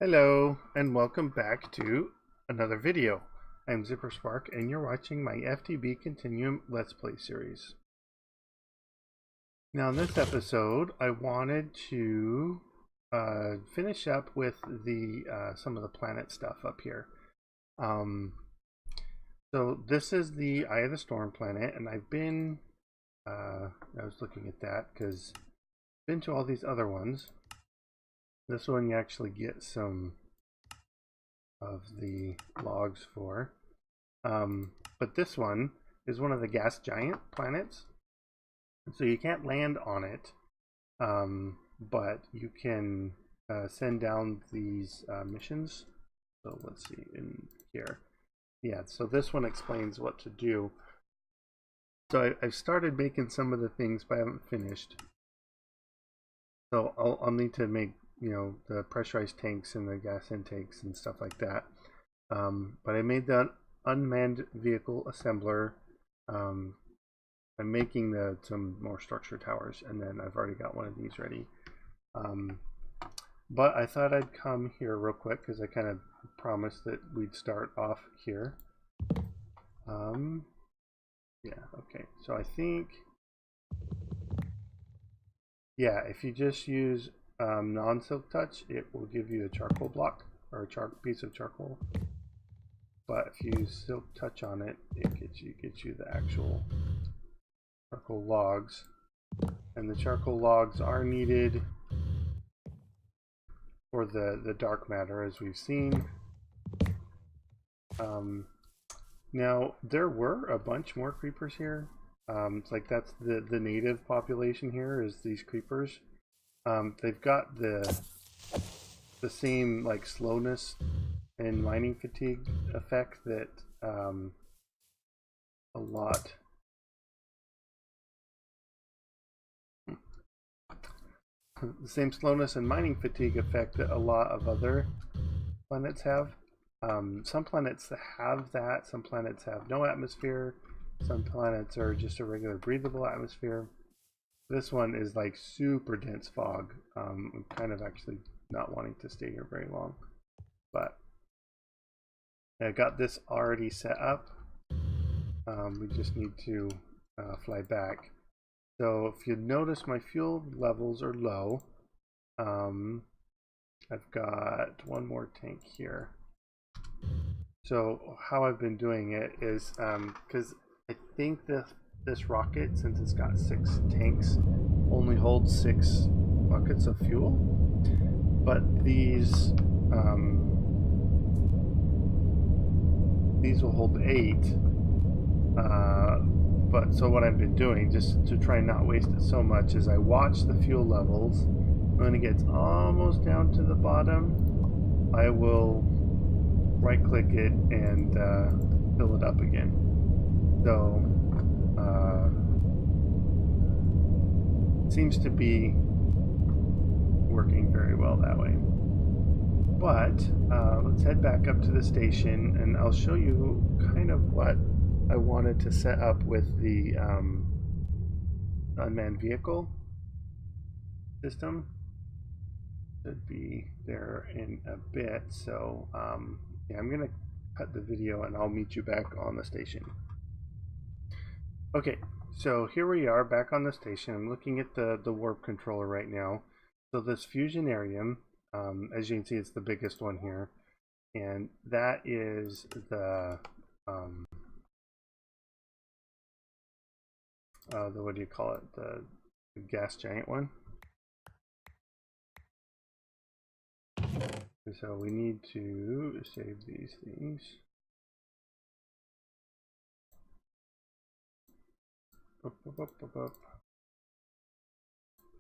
Hello and welcome back to another video. I'm ZpprSprk and you're watching my FTB Continuum Let's Play series. Now in this episode I wanted to finish up with the some of the planet stuff up here. So this is the Eye of the Storm planet, and I've been I was looking at that because I've been to all these other ones. This one you actually get some of the logs for. But this one is one of the gas giant planets. So you can't land on it, but you can send down these missions. So let's see in here. Yeah, so this one explains what to do. So I've started making some of the things, but I haven't finished. So I'll need to make, you know, the pressurized tanks and the gas intakes and stuff like that. But I made the unmanned vehicle assembler. I'm making some more structure towers, and then I've already got one of these ready. But I thought I'd come here real quick because I kind of promised that we'd start off here. Yeah, okay. So I think, yeah, if you just use non-silk touch, it will give you a charcoal block or a piece of charcoal. But if you use silk touch on it, it gets you the actual charcoal logs. And the charcoal logs are needed for the dark matter, as we've seen. Now there were a bunch more creepers here. It's like that's the native population here is these creepers. They've got the same like slowness and mining fatigue effect that a lot the same slowness and mining fatigue effect that a lot of other planets have. Some planets have that, some planets have no atmosphere, some planets are just a regular breathable atmosphere. This one is like super dense fog. I'm kind of actually not wanting to stay here very long, but I got this already set up. We just need to fly back. So if you notice, my fuel levels are low. I've got one more tank here. So how I've been doing it is because I think this rocket, since it's got 6 tanks, only holds 6 buckets of fuel, but these will hold 8. But so what I've been doing, just to try and not waste it so much, is I watch the fuel levels. When it gets almost down to the bottom, I will right click it and fill it up again. So it seems to be working very well that way. But let's head back up to the station and I'll show you kind of what I wanted to set up with the unmanned vehicle system. Should be there in a bit. So yeah, I'm gonna cut the video and I'll meet you back on the station. Okay, so here we are back on the station. I'm looking at the warp controller right now. So this fusionarium, as you can see, it's the biggest one here, and that is the what do you call it? The gas giant one. So we need to save these things.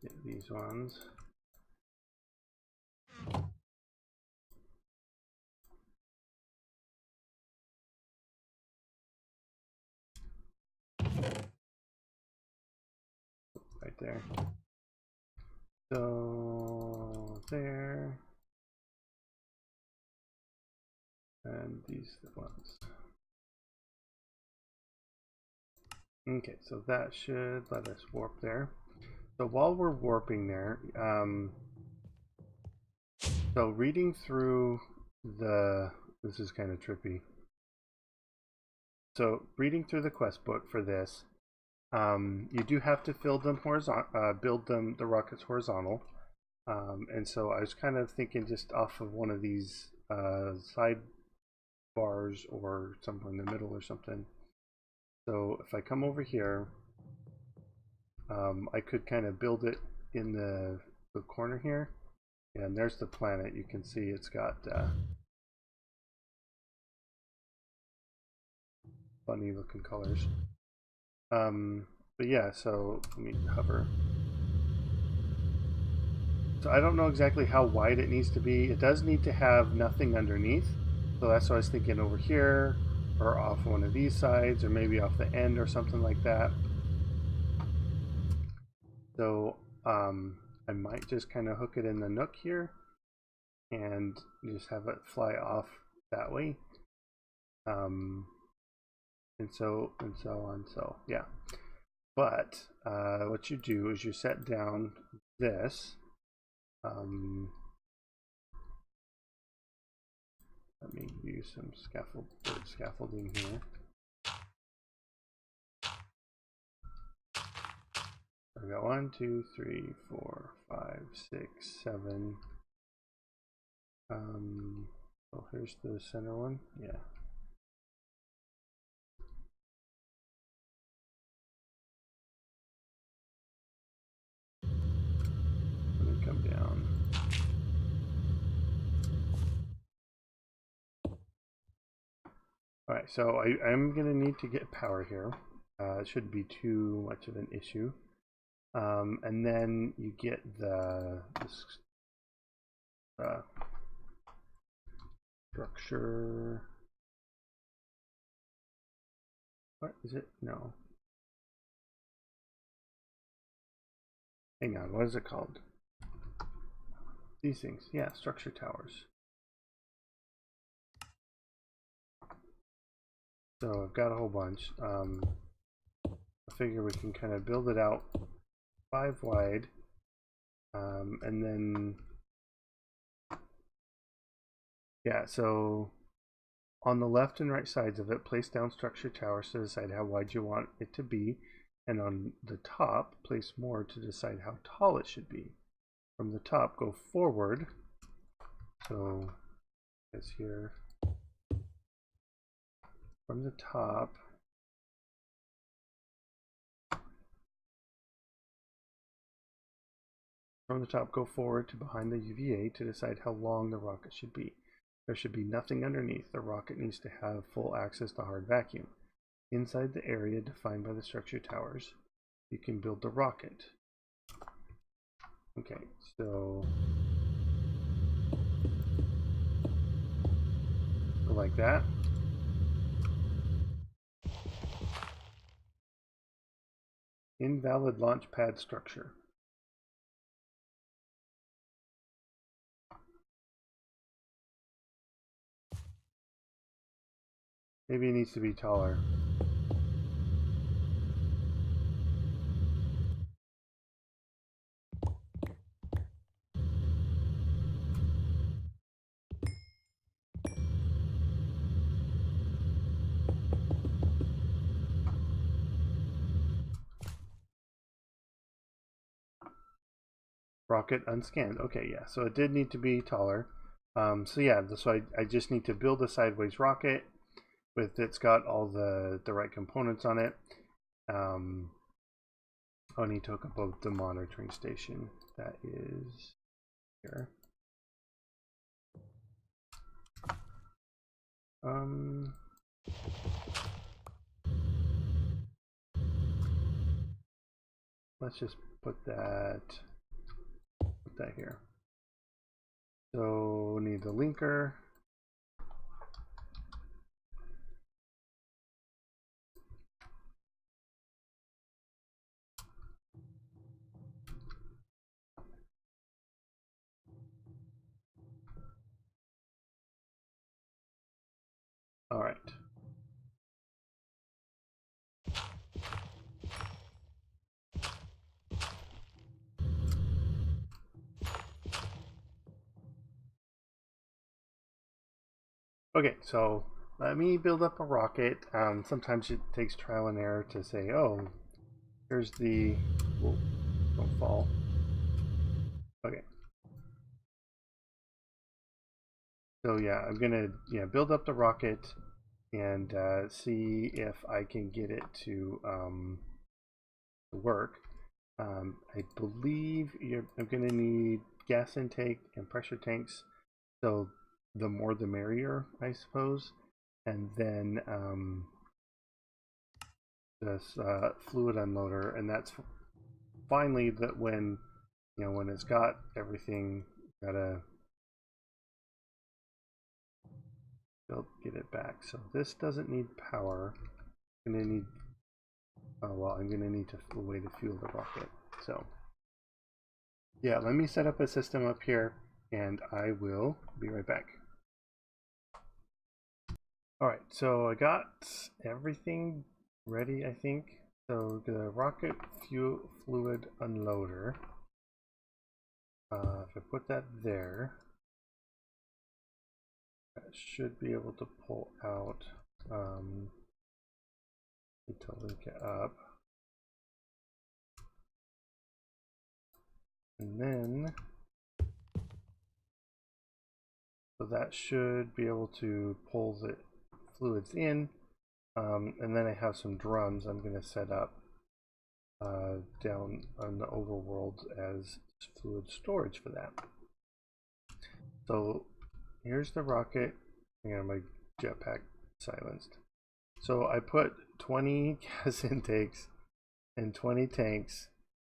Get these ones. Right there. So there. And these ones. Okay, so that should let us warp there. So while we're warping there, So reading through this is kind of trippy. So reading through the quest book for this, you do have to build them the rockets horizontal. And so I was kind of thinking just off of one of these side bars or somewhere in the middle or something. So if I come over here, I could kind of build it in the corner here. And there's the planet. You can see it's got funny looking colors. But yeah, so let me hover. So I don't know exactly how wide it needs to be. It does need to have nothing underneath. So that's what I was thinking over here, or off one of these sides, or maybe off the end or something like that. So I might just kind of hook it in the nook here and just have it fly off that way. And so on. So yeah. But what you do is you set down this. Let me use some scaffolding here. I got 1, 2, 3, 4, 5, 6, 7. Oh, here's the center one. Yeah. Let me come down. All right, so I'm going to need to get power here. It shouldn't be too much of an issue. And then you get this structure. What is it? No. Hang on, what is it called? These things, yeah, structure towers. So I've got a whole bunch. I figure we can kind of build it out 5 wide, and then yeah. So on the left and right sides of it, place down structure towers to decide how wide you want it to be, and on the top, place more to decide how tall it should be. From the top, go forward. So it's here. From the top, go forward to behind the UVA to decide how long the rocket should be. There should be nothing underneath. The rocket needs to have full access to hard vacuum. Inside the area defined by the structure towers, you can build the rocket. Okay, so like that. Invalid launch pad structure. Maybe it needs to be taller. Rocket unscanned. Okay, yeah, so it did need to be taller. So yeah, so I just need to build a sideways rocket with it's got all the right components on it. I'll need to hook up the monitoring station. That is here. Let's just put that here. So need the linker. All right. Okay, so let me build up a rocket. Sometimes it takes trial and error to say, oh, here's the... Whoa, don't fall. Okay. So yeah, I'm gonna build up the rocket and see if I can get it to work. I believe I'm gonna need gas intake and pressure tanks, so the more the merrier, I suppose. And then this fluid unloader, and that's finally that when when it's got everything, gotta get it back. So this doesn't need power. I'm gonna need I'm gonna need a way to fuel the rocket. So yeah, let me set up a system up here, and I will be right back. All right, so I got everything ready, I think. So the rocket fuel fluid unloader. If I put that there, that should be able to pull out. Need to link it up, and then so that should be able to pull the fluids in. And then I have some drums I'm going to set up down on the overworld as fluid storage for that. So here's the rocket. Hang on, my jetpack silenced. So I put 20 gas intakes and 20 tanks,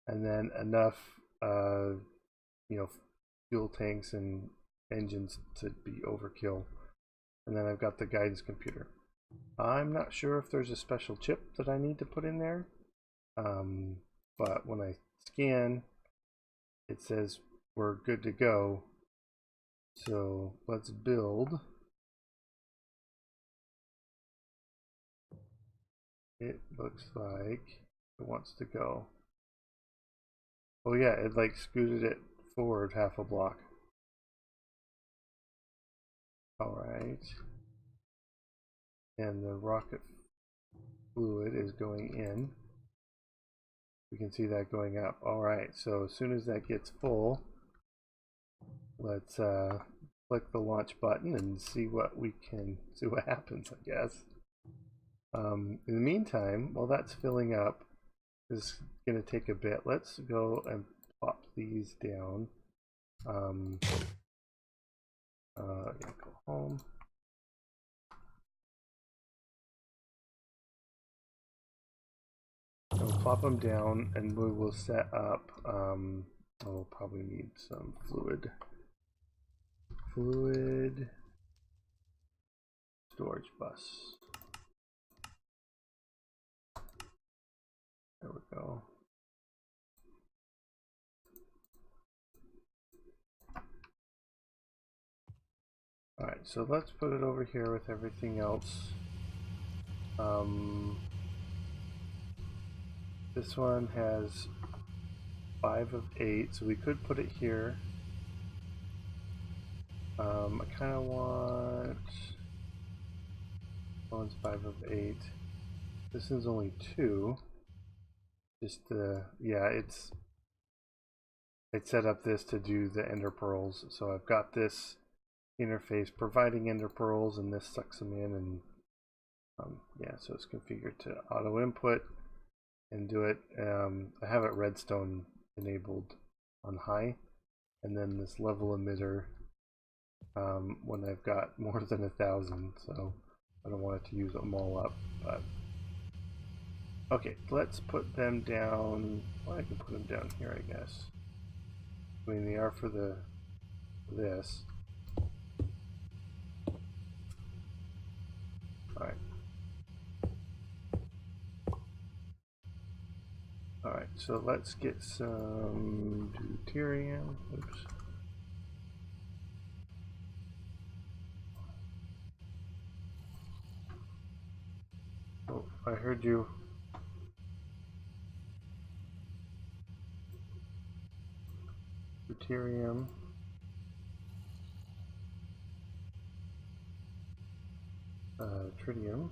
and then enough fuel tanks and engines to be overkill. And then I've got the guidance computer. I'm not sure if there's a special chip that I need to put in there, but when I scan, it says we're good to go. So let's build. It looks like it wants to go. Oh yeah, it like scooted it forward half a block. Alright. And the rocket fluid is going in. We can see that going up. Alright, so as soon as that gets full, let's click the launch button and see what happens, I guess. In the meantime, while that's filling up, this is going to take a bit. Let's go and plop these down. Go home. We'll plop them down, and we will set up. We'll probably need some fluid storage bus. There we go. Alright, so let's put it over here with everything else. This one has 5 of 8, so we could put it here. I kind of want... One's 5 of 8. This one's only 2. Just yeah, it's set up this to do the ender pearls. So I've got this interface providing ender pearls, and this sucks them in, and yeah, so it's configured to auto input and do it. I have it redstone enabled on high, and then this level emitter when I've got more than 1,000, so I don't want it to use them all up. But okay, let's put them down. Well, I can put them down here, I guess. I mean, they are for this. All right. Alright, so let's get some deuterium. Oops. Oh, I heard you. Deuterium. tritium.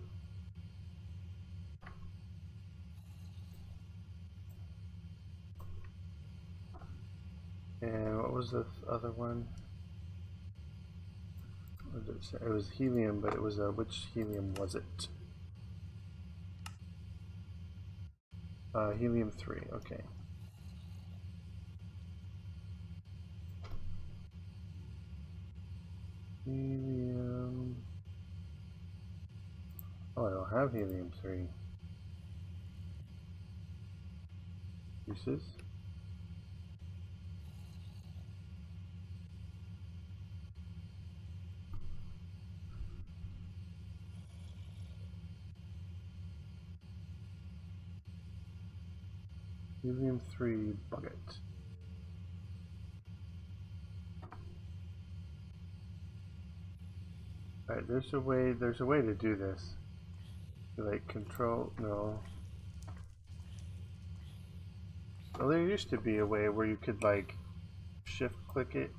And what was the other one? What did it say? It was helium, but it was which helium was it? Helium-3, okay. Helium. Oh, I don't have helium-3. Uses. Helium-3 bucket. Alright, there's a way to do this. Like control, no. Well, there used to be a way where you could like shift click it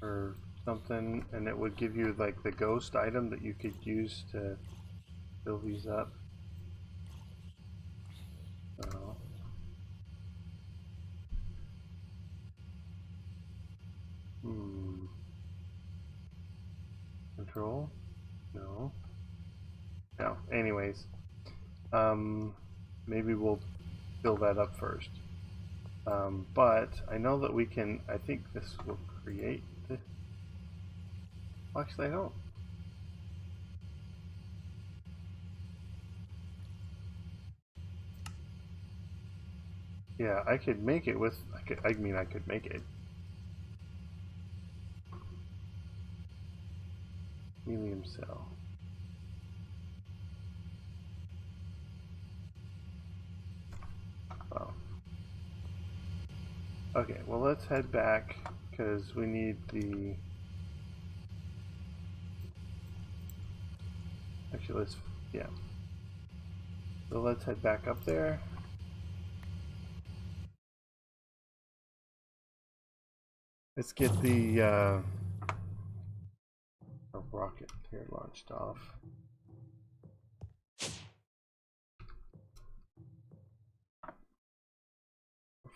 or something and it would give you like the ghost item that you could use to fill these up. Oh. Control? No. No. Anyways. Maybe we'll fill that up first. But I know that we can, I think this will create the, actually I don't. Yeah, I could make it with, I mean I could make it. Helium cell. Oh. Okay, well let's head back because we need the, actually let's, yeah. So let's head back up there. Let's get the rocket here launched off.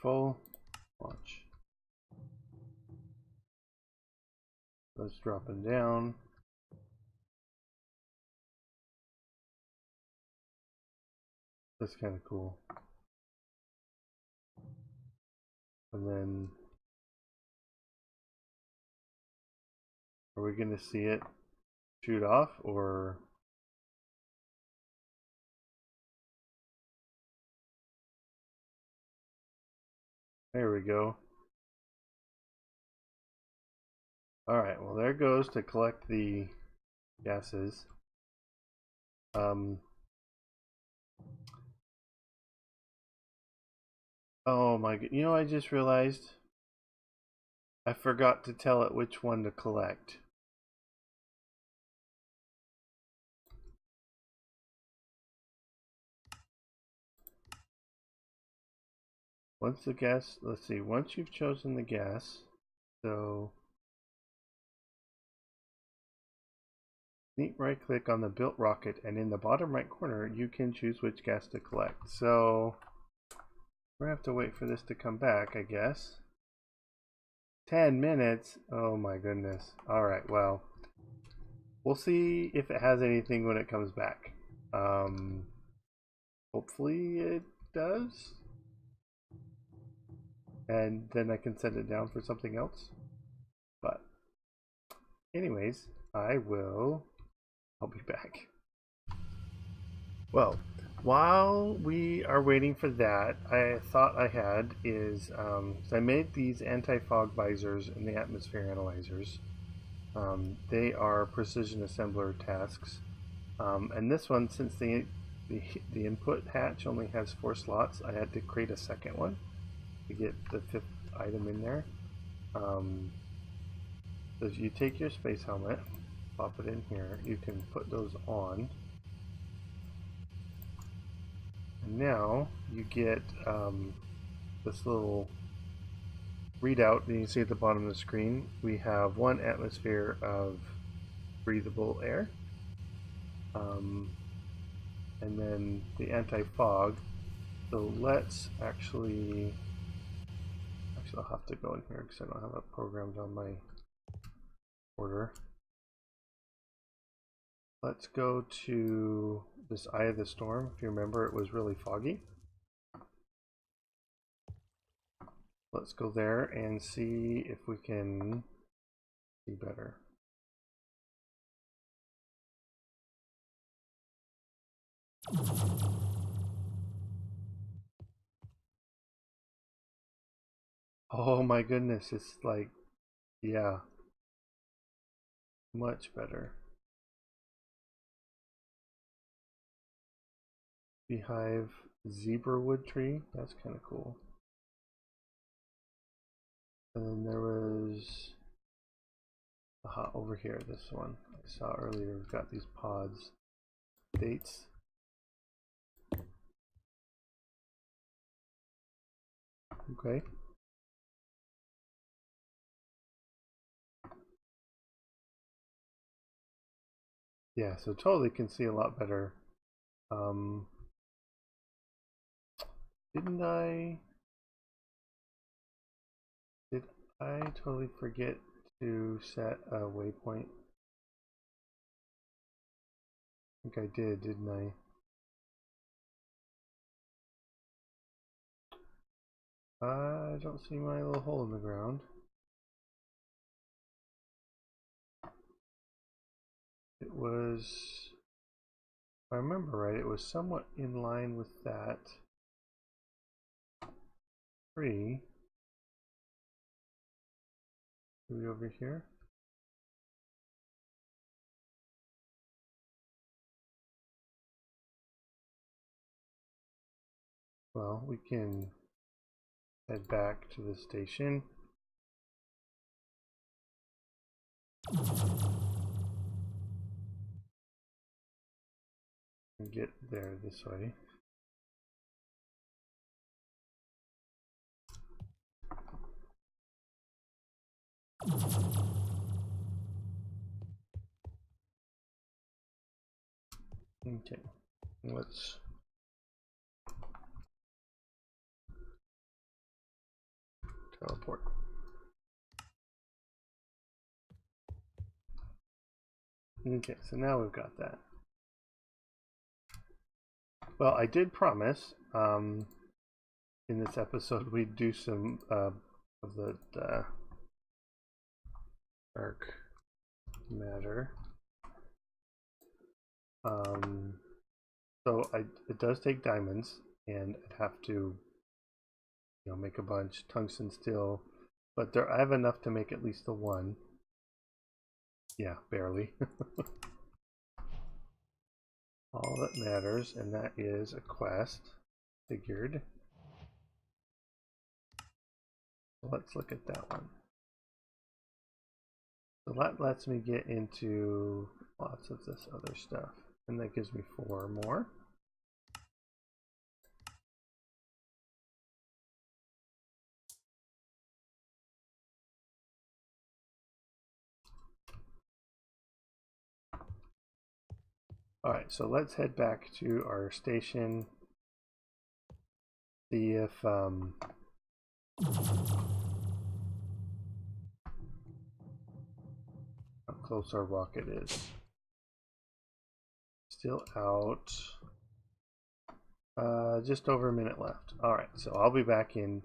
Full launch. Let's drop it down. That's kind of cool. And then, are we going to see it shoot off or? There we go. Alright, well there it goes to collect the gases. Oh my god, you know I just realized? I forgot to tell it which one to collect. Once the gas, let's see, once you've chosen the gas, so right click on the built rocket and in the bottom right corner you can choose which gas to collect. So we're gonna have to wait for this to come back, I guess. 10 minutes? Oh my goodness. Alright, well, we'll see if it has anything when it comes back. Hopefully it does. And then I can set it down for something else. But anyways, I'll be back. Well, while we are waiting for that, I thought I had is, I made these anti-fog visors and the atmosphere analyzers. They are precision assembler tasks. And this one, since the input hatch only has 4 slots, I had to create a second one to get the 5th item in there. So if you take your space helmet, pop it in here, you can put those on. And now you get this little readout that you can see at the bottom of the screen. We have 1 atmosphere of breathable air. and then the anti-fog. So let's actually I'll have to go in here because I don't have it programmed on my order. Let's go to this eye of the storm. If you remember, it was really foggy. Let's go there and see if we can see better. Oh my goodness, it's like, yeah, much better. Beehive zebrawood tree, that's kind of cool. And then there was, over here, this one I saw earlier. We've got these pods, dates. Okay. Yeah, so totally can see a lot better. Did I totally forget to set a waypoint? I think I did, didn't I? I don't see my little hole in the ground. It was, if I remember right, it was somewhat in line with that tree. Are we over here? Well, we can head back to the station. And get there this way. Okay, let's teleport. Okay, so now we've got that. Well, I did promise in this episode we'd do some of the dark matter. So it does take diamonds, and I'd have to, make a bunch. Tungsten steel, but I have enough to make at least the one. Yeah, barely. All that matters, and that is a quest. Figured. Let's look at that one. So that lets me get into lots of this other stuff, and that gives me 4 more. Alright, so let's head back to our station, see if how close our rocket is. Still out. Just over a minute left. Alright, so I'll be back in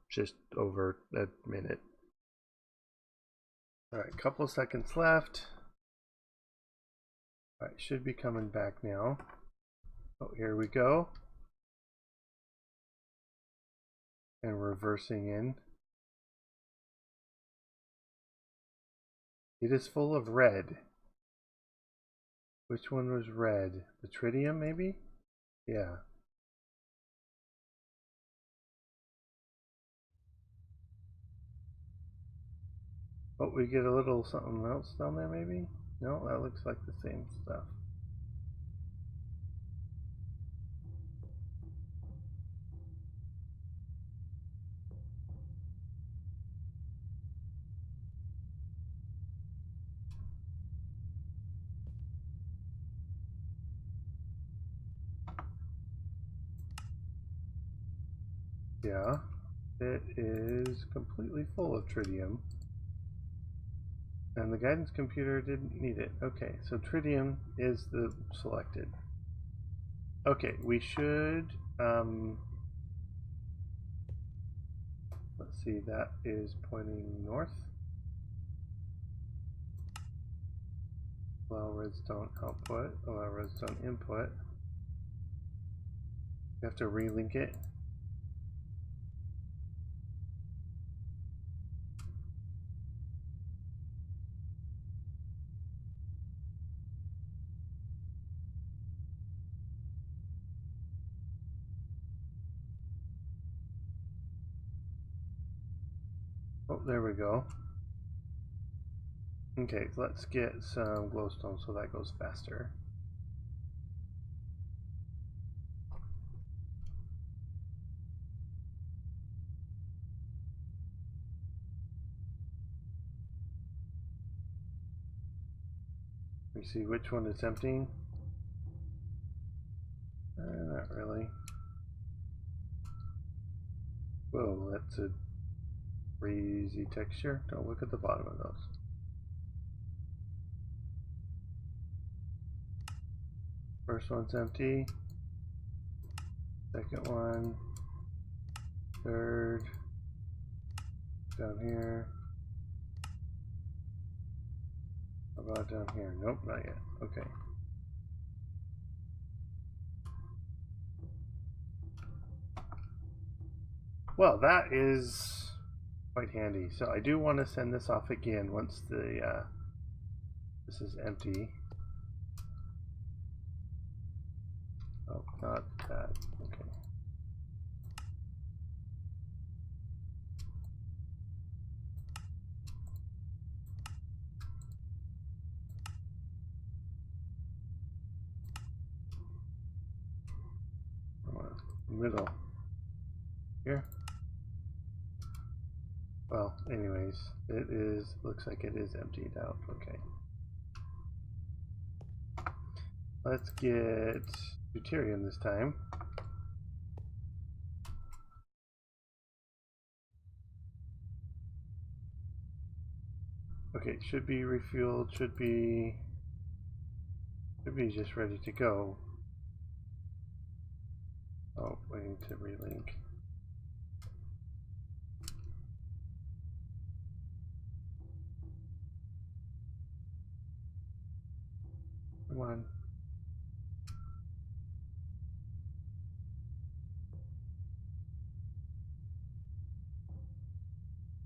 just over a minute. Alright, couple seconds left. Alright, should be coming back now. Oh, here we go. And reversing in. It is full of red. Which one was red? The tritium, maybe? Yeah. Oh, we get a little something else down there, maybe? No, that looks like the same stuff. Yeah, it is completely full of tritium. And the guidance computer didn't need it. Okay, so tritium is the selected. Okay, we should, let's see, that is pointing north. Allow redstone output, allow redstone input. You have to relink it. Oh, there we go. Okay, let's get some glowstone so that goes faster. We see which one is emptying. Not really. Whoa, that's a crazy texture. Don't look at the bottom of those. First one's empty. Second one. Third. Down here. How about down here? Nope, not yet. Okay. Well, that is quite handy. So I do want to send this off again once the this is empty. Oh, not that. Okay. Middle. Here. Well, anyways, it is, looks like it is emptied out. Okay. Let's get deuterium this time. Okay, should be refueled, should be just ready to go. Oh, waiting to relink. Come on.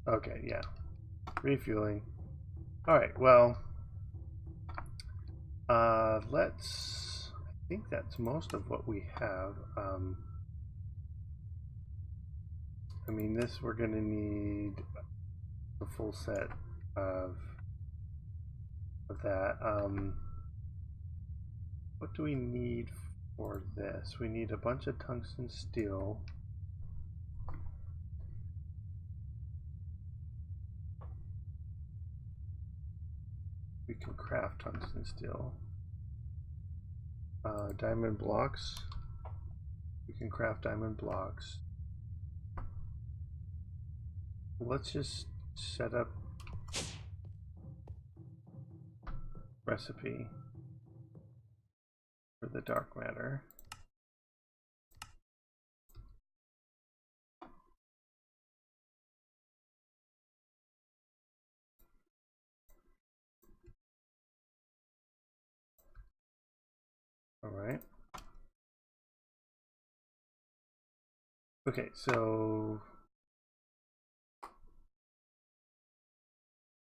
Okay, yeah. Refueling. Alright, well, let's, I think that's most of what we have. I mean, this, we're going to need a full set of that. What do we need for this? We need a bunch of tungsten steel. We can craft tungsten steel. Diamond blocks. We can craft diamond blocks. Let's just set up recipe for the dark matter. All right. Okay, so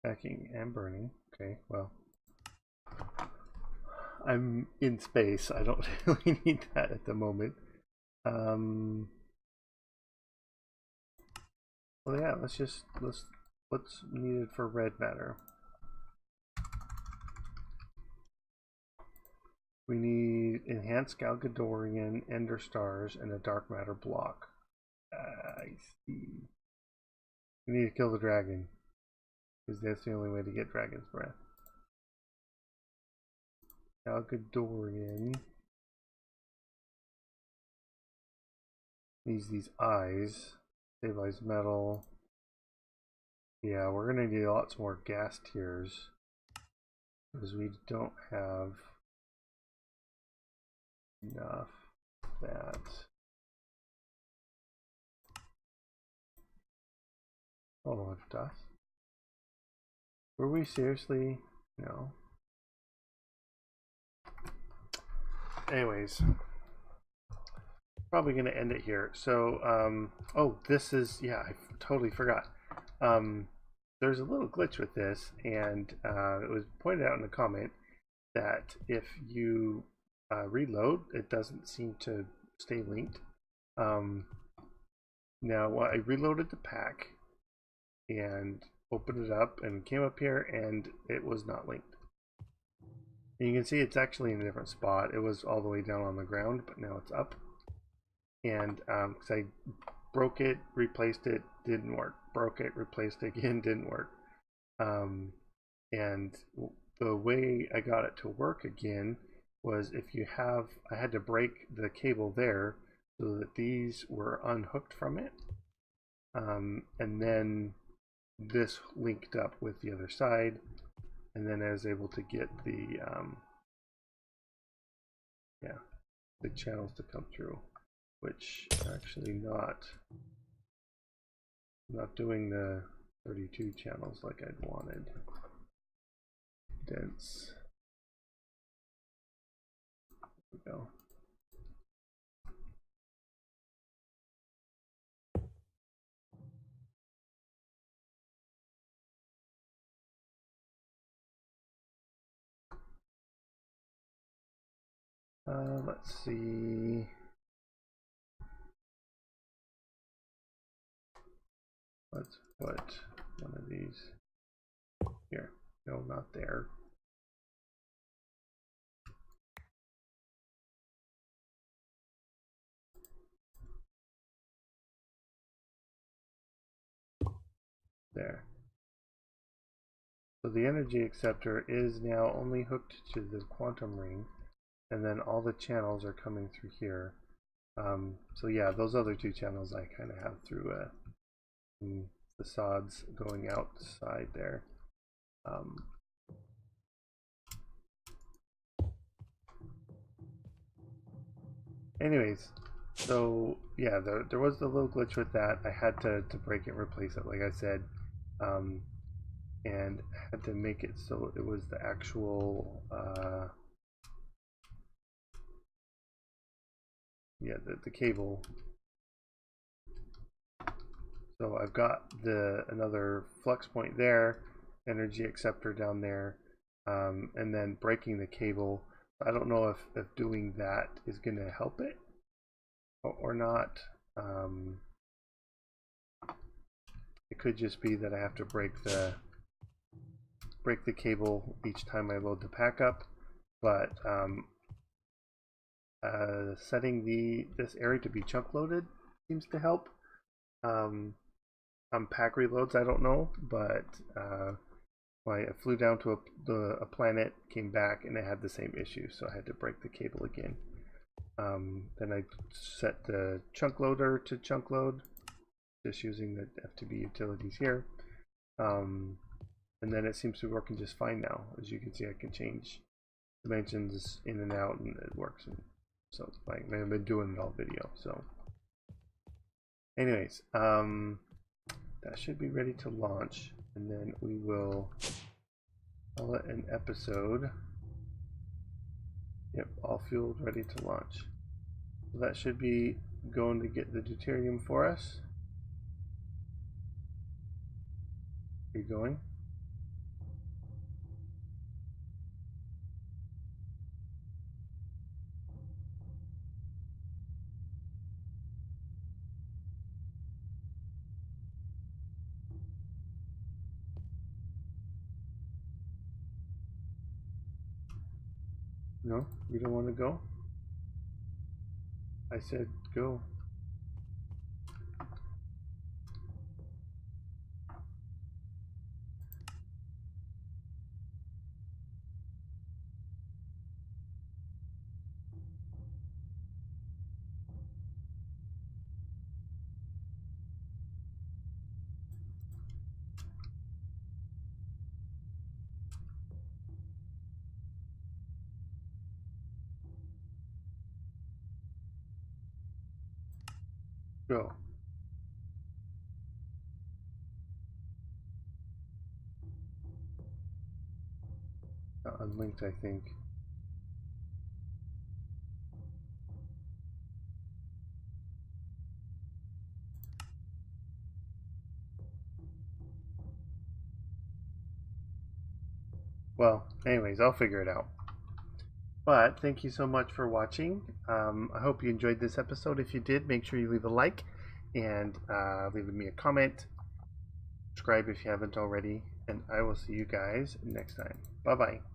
packing and burning. Okay, well, I'm in space. I don't really need that at the moment. Well, yeah. What's needed for red matter? We need enhanced Galgadorian ender stars and a dark matter block. I see. We need to kill the dragon, because that's the only way to get dragon's breath. Galgadorian. needs these eyes. Stabilized metal. Yeah, we're gonna need lots more gas tiers because we don't have enough of that. Oh, of dust. Were we seriously? No. Anyways, probably going to end it here. So, oh, this is, yeah, I totally forgot. There's a little glitch with this, and it was pointed out in a comment that if you reload, it doesn't seem to stay linked. Now, I reloaded the pack and opened it up and came up here, and it was not linked. And you can see it's actually in a different spot. It was all the way down on the ground, but now it's up. And because I broke it, replaced it, didn't work. Broke it, replaced it again, didn't work. And the way I got it to work again was if you have, I had to break the cable there so that these were unhooked from it. And then this linked up with the other side, and then I was able to get the the channels to come through, which are actually not doing the 32 channels like I'd wanted. Dense. There we go. Let's see. Let's put one of these here. No, not there. There. So the energy acceptor is now only hooked to the quantum ring, and then all the channels are coming through here. So yeah, those other two channels I kind of have through facades going outside there. Anyways, so yeah, there was the little glitch with that. I had to break it and replace it, like I said, and had to make it so it was the actual yeah, the cable. So I've got another flux point there, energy acceptor down there, and then breaking the cable. I don't know if doing that is going to help it or not. It could just be that I have to break the cable each time I load the pack up, but setting this area to be chunk loaded seems to help. On pack reloads, I don't know, but I flew down to a planet, came back, and it had the same issue, so I had to break the cable again. Then I set the chunk loader to chunk load, just using the FTB utilities here. And then it seems to be working just fine now. As you can see, I can change dimensions in and out, and it works. And so like, I've been doing it all video. So anyways, that should be ready to launch, and then we will call it an episode. Yep, all fueled, ready to launch. So that should be going to get the deuterium for us. Are you going? No, you don't want to go? I said go. Go. Unlinked, I think. Well, anyways, I'll figure it out. But thank you so much for watching. I hope you enjoyed this episode. If you did, make sure you leave a like and leave me a comment. Subscribe if you haven't already. And I will see you guys next time. Bye-bye.